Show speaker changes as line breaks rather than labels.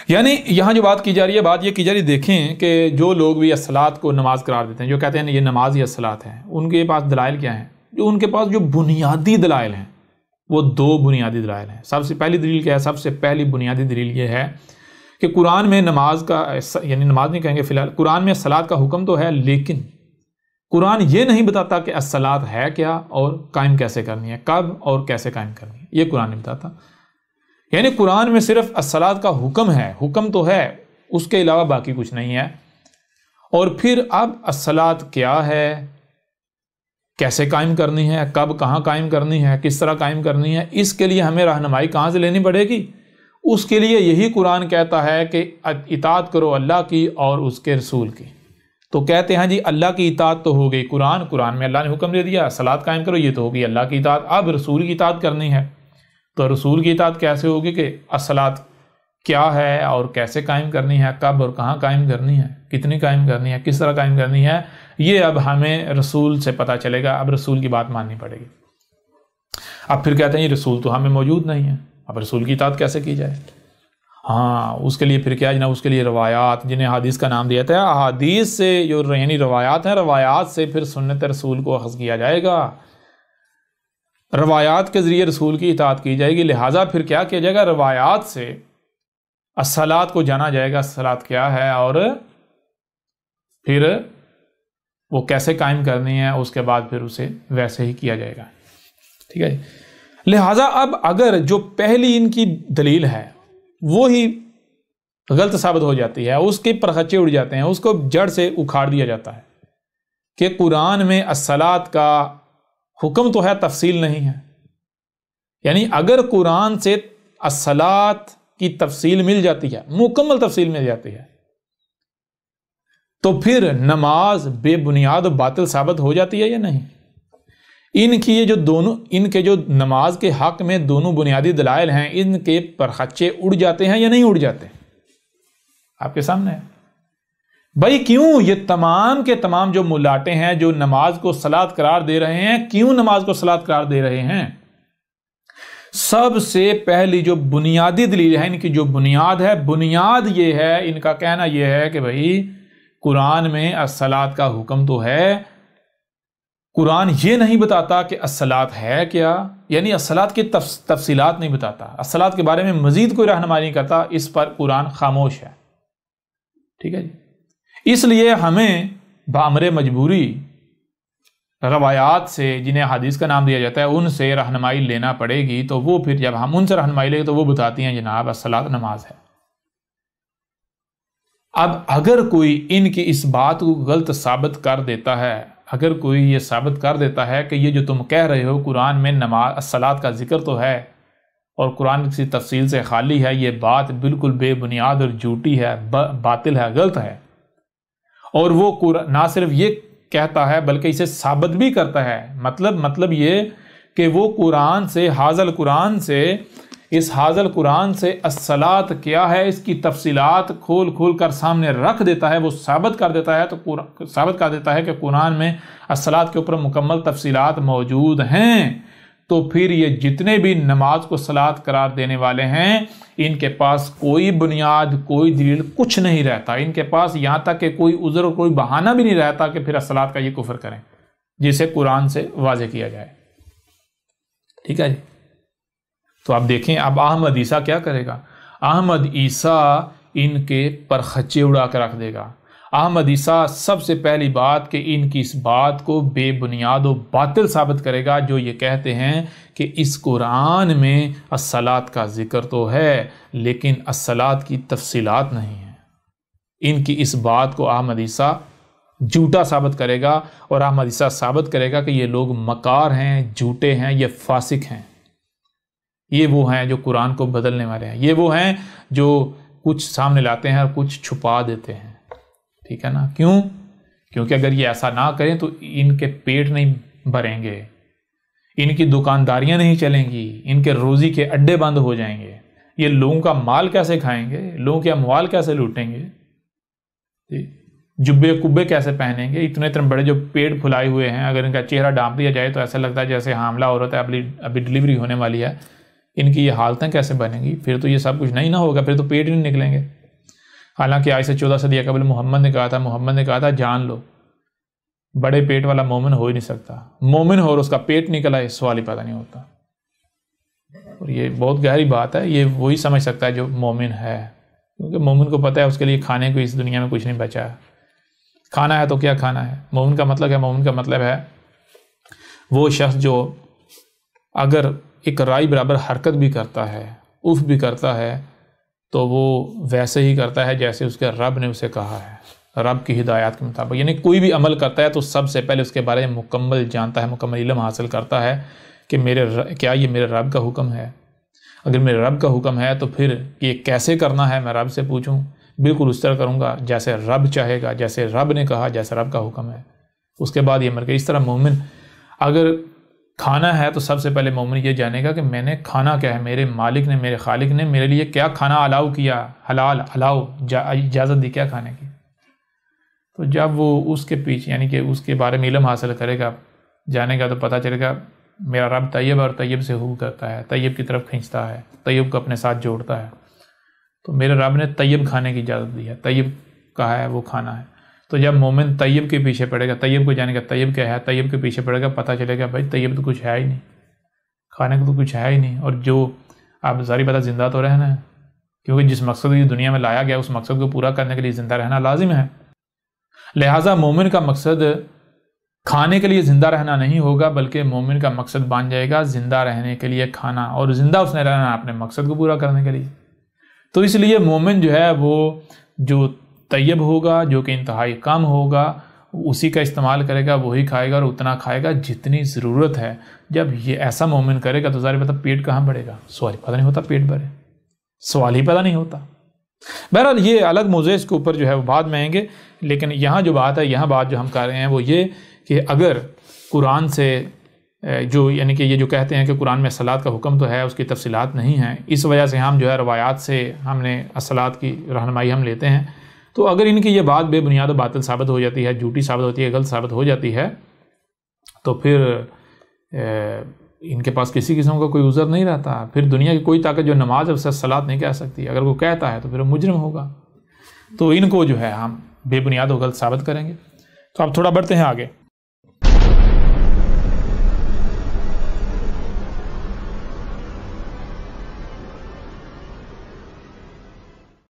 यानी यहाँ जो बात की जा रही है, बात ये की जा रही है, देखें कि जो लोग भी अस्सलात को नमाज करार देते हैं, जो कहते हैं ये नमाज ही अस्सलात है, उनके पास दलाइल क्या हैं? जो उनके पास जो बुनियादी दलाइल हैं वो दो बुनियादी दलाइल हैं। सबसे पहली दलील क्या है? सबसे पहली बुनियादी दलील ये है कि कुरान में नमाज का, यानी नमाज नहीं कहेंगे फिलहाल, कुरान में सलात का हुक्म तो है, लेकिन कुरान ये नहीं बताता कि अस्सलात है क्या और कायम कैसे करनी है, कब और कैसे कायम करनी है, ये कुरान नहीं बताता। यानी कुरान में सिर्फ अस्सलात का हुक्म है, हुक्म तो है, उसके अलावा बाकी कुछ नहीं है। और फिर अब अस्सलात क्या है, कैसे कायम करनी है, कब कहाँ कायम करनी है, किस तरह कायम करनी है, इसके लिए हमें रहनुमाई कहाँ से लेनी पड़ेगी? उसके लिए यही कुरान कहता है कि इताअत करो अल्लाह की और उसके रसूल की। तो कहते हैं जी अल्लाह की इताअत तो हो गई कुरान में अल्लाह ने हुक्म दे दिया सलात कायम करो, ये तो होगी अल्लाह की इताअत। अब रसूल की इताअत करनी है, तो रसूल की इताअत कैसे होगी कि अस्सलात क्या है और कैसे कायम करनी है, कब और कहाँ कायम करनी है, कितनी कायम करनी है, किस तरह कायम करनी है, ये अब हमें रसूल से पता चलेगा। अब रसूल की बात माननी पड़ेगी। अब फिर कहते हैं ये रसूल तो हमें मौजूद नहीं है, अब रसूल की इताअत कैसे की जाए? हाँ, उसके लिए फिर क्या जनाब, उसके लिए रवायात, जिन्हें हदीस का नाम दिया था, हदीस से जो यानी रवायात हैं, रवायात से फिर सुन्नत रसूल को अख़ज़ किया जाएगा, रवायात के ज़रिए रसूल की इताअत की जाएगी। लिहाजा फिर क्या किया जाएगा, रवायात से अस्सलात को जाना जाएगा, अस्सलात क्या है और फिर वो कैसे कायम करनी है, उसके बाद फिर उसे वैसे ही किया जाएगा। ठीक है। लिहाजा अब अगर जो पहली इनकी दलील है वो ही गलत साबित हो जाती है, उसके परखच्चे उड़ जाते हैं, उसको जड़ से उखाड़ दिया जाता है कि कुरान में अस्सलात का हुक्म तो है, तफसील नहीं है। यानी अगर कुरान से अस्सलात की तफसील मिल जाती है, मुकम्मल तफसील मिल जाती है, तो फिर नमाज बेबुनियाद और बातिल साबित हो जाती है या नहीं? इनकी ये जो दोनों, इनके जो नमाज के हक में दोनों बुनियादी दलाइल हैं, इनके परखच्चे उड़ जाते हैं या नहीं उड़ जाते? आपके सामने है भाई। क्यों ये तमाम के तमाम जो मुलाटे हैं जो नमाज को सलात करार दे रहे हैं, क्यों नमाज को सलात करार दे रहे हैं? सबसे पहली जो बुनियादी दलील है, इनकी जो बुनियाद है, बुनियाद ये है, इनका कहना यह है कि भाई कुरान में अस्सलात का हुक्म तो है, कुरान ये नहीं बताता कि अस्सलात है क्या, यानी अस्सलात की तफसीलात नहीं बताता, अस्सलात के बारे में मजीद कोई रहनुमाई नहीं करता, इस पर कुरान खामोश है। ठीक है जी। इसलिए हमें बामरे मजबूरी रवायात से, जिन्हें हदीस का नाम दिया जाता है, उनसे रहनुमाई लेना पड़ेगी। तो वो फिर जब हम उनसे रहनुमाई लेंगे तो वो बताती हैं जनाब अस्सलात नमाज है। अब अगर कोई इनकी इस बात को गलत साबित कर देता है, अगर कोई ये साबित कर देता है कि ये जो तुम कह रहे हो कुरान में नमाज अस्सलात का जिक्र तो है और कुरान किसी तफसील से खाली है, ये बात बिल्कुल बेबुनियाद और झूठी है, बातिल है, गलत है, और वो ना सिर्फ ये कहता है बल्कि इसे साबित भी करता है। मतलब ये कि वो कुरान से, हाज़ल कुरान से, इस हाज़ल कुरान से अस्सलात क्या है इसकी तफसीलात खोल खोल कर सामने रख देता है, वो साबित कर देता है। तो साबित कर देता है कि कुरान में अस्सलात के ऊपर मुकम्मल तफसीलात मौजूद हैं। तो फिर ये जितने भी नमाज को सलात करार देने वाले हैं, इनके पास कोई बुनियाद, कोई दलील, कुछ नहीं रहता। इनके पास यहाँ तक कि कोई उज़र और कोई बहाना भी नहीं रहता कि फिर अस्सलात का ये कुफ्र करें, जिसे कुरान से वाज़े किया जाए। ठीक है जी। तो आप देखें अब अहमद ईसा क्या करेगा। अहमद ईसा इनके परखच्चे उड़ा कर रख देगा। अहमद ईसा सबसे पहली बात कि इनकी इस बात को बेबुनियाद और बातिल साबित करेगा, जो ये कहते हैं कि इस कुरान में अस्सलात का जिक्र तो है लेकिन अस्सलात की तफसीलात नहीं है। इनकी इस बात को अहमद ईसा झूठा साबित करेगा और अहमद ईसा साबित करेगा कि ये लोग मकार हैं, झूठे हैं, ये फासिक हैं, ये वो हैं जो कुरान को बदलने वाले हैं, ये वो हैं जो कुछ सामने लाते हैं और कुछ छुपा देते हैं। ठीक है ना? क्यों? क्योंकि अगर ये ऐसा ना करें तो इनके पेट नहीं भरेंगे, इनकी दुकानदारियां नहीं चलेंगी, इनके रोजी के अड्डे बंद हो जाएंगे, ये लोगों का माल कैसे खाएंगे, लोगों के अमवाल कैसे लूटेंगे, जुब्बे कुब्बे कैसे पहनेंगे, इतने बड़े जो पेट फुलाए हुए हैं, अगर इनका चेहरा ढांप दिया जाए तो ऐसा लगता है जैसे हामला औरत है, अभी डिलीवरी होने वाली है। इनकी ये हालतें कैसे बनेंगी? फिर तो ये सब कुछ नहीं ना होगा, फिर तो पेट ही नहीं निकलेंगे। हालांकि आज से 14 सदी कबल मोहम्मद ने कहा था जान लो बड़े पेट वाला मोमिन हो ही नहीं सकता। मोमिन हो और उसका पेट निकला, इस सवाल ही पता नहीं होता। और ये बहुत गहरी बात है, ये वही समझ सकता है जो मोमिन है, क्योंकि मोमिन को पता है उसके लिए खाने को इस दुनिया में कुछ नहीं बचा है। खाना है तो क्या खाना है। मोमिन का मतलब है वो शख्स जो अगर एक राई बराबर हरकत भी करता है, उफ भी करता है, तो वो वैसे ही करता है जैसे उसके रब ने उसे कहा है, रब की हिदायत के मुताबिक। यानी कोई भी अमल करता है तो सबसे पहले उसके बारे में मुकम्मल जानता है, मुकम्मल इल्म हासिल करता है कि क्या ये मेरे रब का हुक्म है। अगर मेरे रब का हुक्म है तो फिर ये कैसे करना है मैं रब से पूछूं, बिल्कुल उस तरह करूँगा जैसे रब चाहेगा, जैसे रब ने कहा, जैसे रब का हुक्म है। उसके बाद ये मर गया। इस तरह मोमिन अगर खाना है तो सबसे पहले मोमिन ये जानेगा कि मैंने खाना क्या है, मेरे मालिक ने, मेरे खालिक ने मेरे लिए क्या खाना अलाउ किया, हलाल अलाउ इजाज़त दी क्या खाने की। तो जब वो उसके पीछे यानी कि उसके बारे में इल्म हासिल करेगा, जानेगा, तो पता चलेगा मेरा रब तैयब और तैयब से हु करता है, तैयब की तरफ खींचता है, तैयब को अपने साथ जोड़ता है। तो मेरे रब ने तैयब खाने की इजाज़त दी है, तैयब कहा है वो खाना है। तो जब मोमिन तैयब के पीछे पड़ेगा, तैयब को जानेगा तैयब क्या है, तैयब के पीछे पड़ेगा, पता चलेगा भाई तैयब तो कुछ है ही नहीं, खाने को तो कुछ है ही नहीं। और जो आप सारी पता ज़िंदा तो रहना है, क्योंकि जिस मकसद की दुनिया में लाया गया उस मकसद को पूरा करने के लिए ज़िंदा रहना लाजिम है। लिहाजा मोमिन का मकसद खाने के लिए ज़िंदा रहना नहीं होगा, बल्कि मोमिन का मकसद बन जाएगा ज़िंदा रहने के लिए खाना, और ज़िंदा उसने रहना अपने मकसद को पूरा करने के लिए। तो इसलिए मोमिन जो है वो जो तैयब होगा, जो कि इंतहाई कम होगा, उसी का इस्तेमाल करेगा, वही खाएगा और उतना खाएगा जितनी ज़रूरत है। जब ये ऐसा मोमिन करेगा तो ज़ाहिर पता पेट कहाँ बढ़ेगा, सवाल ही पता नहीं होता, पेट भरे सवाल ही पता नहीं होता। बहरहाल ये अलग मौज़ू, इसके ऊपर जो है वो बाद में आएंगे। लेकिन यहाँ जो बात है, यहाँ बात जो हम कर रहे हैं वो ये कि अगर कुरान से जो यानी कि ये जो कहते हैं कि कुरान में सलात का हुक्म तो है, उसकी तफसीलात नहीं है, इस वजह से हम जो है रवायात से हमने सलात की रहनुमाई हम लेते हैं। तो अगर इनकी ये बात बेबुनियाद बातिल साबित हो जाती है, झूठी साबित होती है, गलत साबित हो जाती है, तो फिर इनके पास किसी किस्म का कोई उज़र नहीं रहता। फिर दुनिया की कोई ताकत जो नमाज है उससे सलात नहीं कह सकती। अगर वो कहता है तो फिर वो मुजरिम होगा। तो इनको जो है हम बेबुनियाद और गलत साबित करेंगे। तो अब थोड़ा बढ़ते हैं आगे।